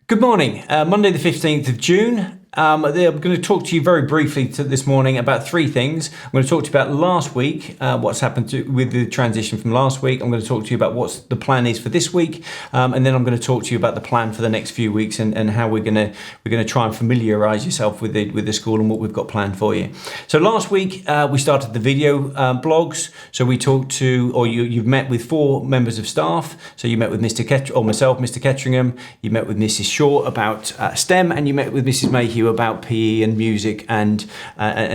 Good morning, Monday the 15th of June. I'm going to talk to you very briefly this morning about three things. I'm going to talk to you about last week, what's happened with the transition from last week. I'm going to talk to you about what the plan is for this week, and then I'm going to talk to you about the plan for the next few weeks and how we're going to try and familiarise yourself with the school and what we've got planned for you. So last week we started the video blogs. So we talked to, or you've met with 4 members of staff. So you met with myself, Mr. Ketteringham. You met with Mrs. Shaw about STEM, and you met with Mrs. Mayhew about PE and music and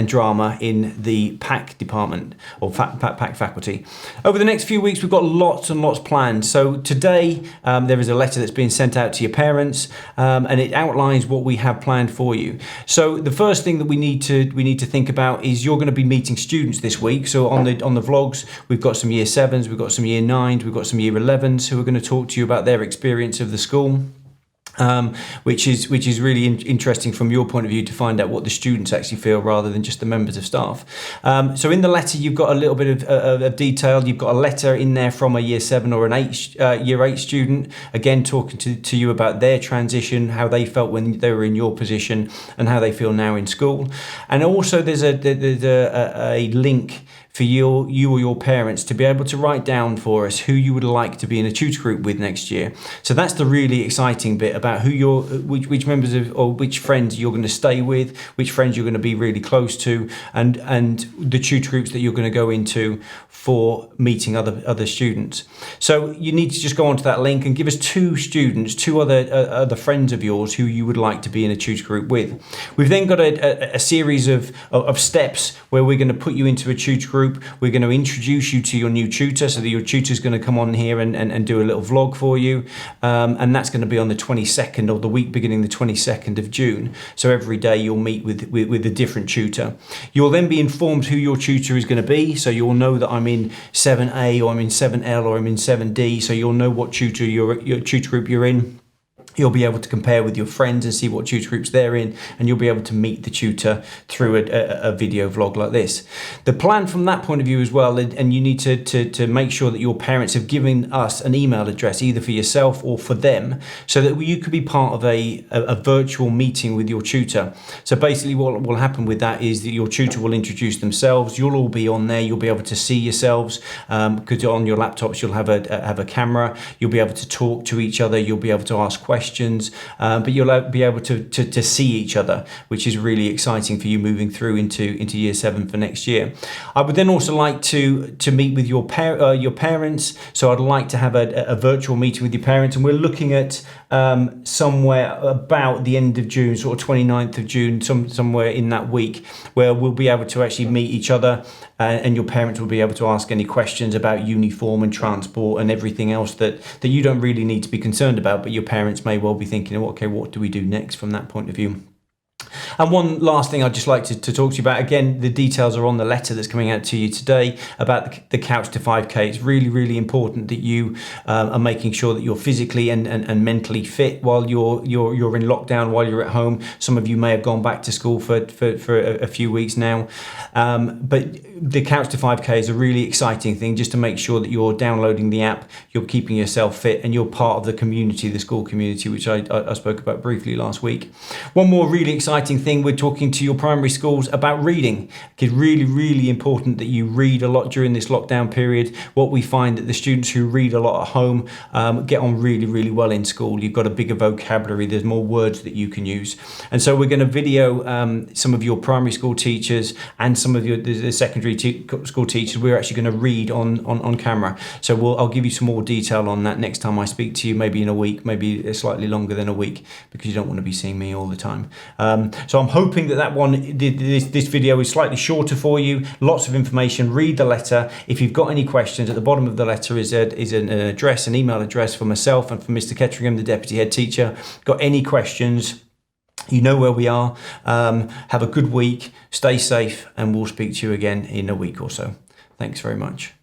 drama in the PAC department or PAC faculty. Over the next few weeks, we've got lots and lots planned. So today there is a letter that's being sent out to your parents, and it outlines what we have planned for you. So the first thing that we need to think about is you're going to be meeting students this week. So on the vlogs, we've got some year 7s, we've got some year 9s, we've got some year 11s who are going to talk to you about their experience of the school. Which is really interesting from your point of view to find out what the students actually feel rather than just the members of staff. So in the letter you've got a little bit of detail. You've got a letter in there from a year 7 or an year 8 student, again talking to you about their transition, how they felt when they were in your position and how they feel now in school. And also there's a link for you or your parents to be able to write down for us who you would like to be in a tutor group with next year. So that's the really exciting bit about which members of or which friends you're going to stay with, which friends you're going to be really close to, and the tutor groups that you're going to go into for meeting other students. So you need to just go onto that link and give us 2 other friends of yours who you would like to be in a tutor group with. We've then got a series of steps where we're going to put you into a tutor group. We're going to introduce you to your new tutor, so that your tutor's going to come on here and do a little vlog for you, and that's going to be on the 22nd, or the week beginning the 22nd of June. So every day you'll meet with a different tutor. You'll then be informed who your tutor is going to be, so you'll know that I'm in 7A or I'm in 7L or I'm in 7D, so you'll know what tutor your tutor group you're in. You'll be able to compare with your friends and see what tutor groups they're in, and you'll be able to meet the tutor through a video vlog like this. The plan from that point of view as well, and you need to make sure that your parents have given us an email address either for yourself or for them, so that you could be part of a virtual meeting with your tutor. So basically what will happen with that is that your tutor will introduce themselves. You'll all be on there. You'll be able to see yourselves because on your laptops you'll have a camera. You'll be able to talk to each other. You'll be able to ask questions. But you'll be able to see each other, which is really exciting for you moving through into year 7 for next year. I would then also like to meet with your parents. So I'd like to have a virtual meeting with your parents, and we're looking at somewhere about the end of June, sort of 29th of June, somewhere in that week, where we'll be able to actually meet each other, and your parents will be able to ask any questions about uniform and transport and everything else that you don't really need to be concerned about, but your parents may well be thinking, okay, what do we do next from that point of view? And one last thing I'd just like to talk to you about, again, the details are on the letter that's coming out to you today about the Couch to 5K. It's really, really important that you are making sure that you're physically and mentally fit while you're in lockdown, while you're at home. Some of you may have gone back to school for a few weeks now. But the Couch to 5K is a really exciting thing, just to make sure that you're downloading the app, you're keeping yourself fit, and you're part of the community, the school community, which I spoke about briefly last week. One more really exciting thing, we're talking to your primary schools about reading. It's really, really important that you read a lot during this lockdown period. What we find that the students who read a lot at home get on really, really well in school. You've got a bigger vocabulary, there's more words that you can use. And so we're going to video some of your primary school teachers and some of the secondary school teachers. We're actually going to read on camera. So I'll give you some more detail on that next time I speak to you, maybe in a week, maybe slightly longer than a week, because you don't want to be seeing me all the time. So I'm hoping this video is slightly shorter for you. Lots of information. Read the letter. If you've got any questions, at the bottom of the letter is an address, an email address for myself and for Mr. Ketteringham, the deputy head teacher. Got any questions? You know where we are. Have a good week. Stay safe, and we'll speak to you again in a week or so. Thanks very much.